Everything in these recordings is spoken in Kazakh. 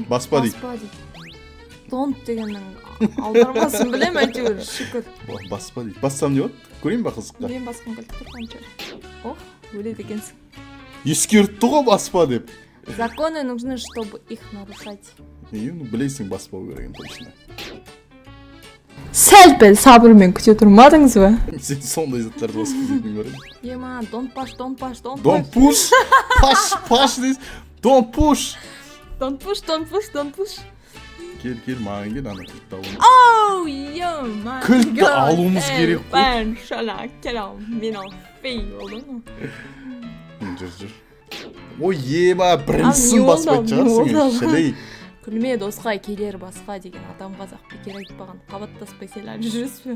Баспа дейді. Баспа дейді. Don't дегеннің аудармасын білем әйтеуір шүкір. Баспа дейді. Бассам не болады? Көрейін ба қызыққа? Мен басқым келіп тұр қанша. Ох, өледі екенсің. Ескертті ғой баспа деп. Законы нужны, чтобы их нарушать. Ну білесің баспау керек точно. Сәл-пәл сабырмен күте тұрмадыңыз ба? Сен сондай заттарды басып кететін көрем. Ема, don't push. Don't push. Push дейсіз. Don't push. Don't push. Кел, маған кел, ана кілтті алуым. Oh, yo, my God. Кілтті алуымыз керек қой. Бән, шала, келам, мен ал, фей болды ма? Жүр. Ой, ема, біріншісін баспайды шығарсың, шілей. Күлме досқа келер басқа деген адам қазақ бекер айтпаған. Қабаттаспай сел әлі жүріс бе?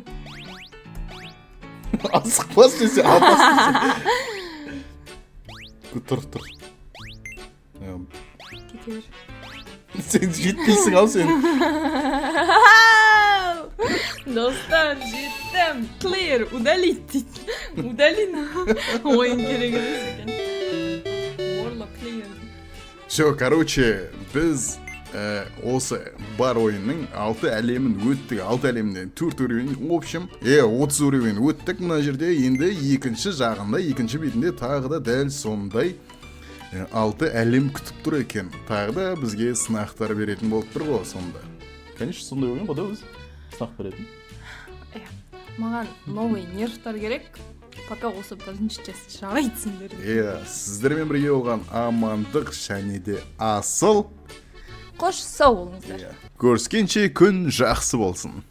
Асықпас десе, апас десе. Тұр. Кетер. Сен жетпейсің ал сен. Достар, жеттім. Clear, удалить дейді. Удалина. Ойын керек емес екен. Орло clear. Все, короче, біз осы бар ойынның 6 әлемін өттік. 6 әлемден 4 уровень. В общем, 30 уровень өттік мына жерде. Енді екінші жағында, екінші бетінде тағы да дәл сондай 6 әлем күтіп тұр екен. Тағы да бізге сынақтар беретін болып тұр ғой сонда. Конечно, сондай ойын ғой да өз сынақ беретін. Маған новый нервтар керек. Пока осы бірінші часть жарайтсыңдар. Сіздермен бірге болған амандық және де асыл. Қош сау болыңыздар. Көріскенше күн жақсы болсын.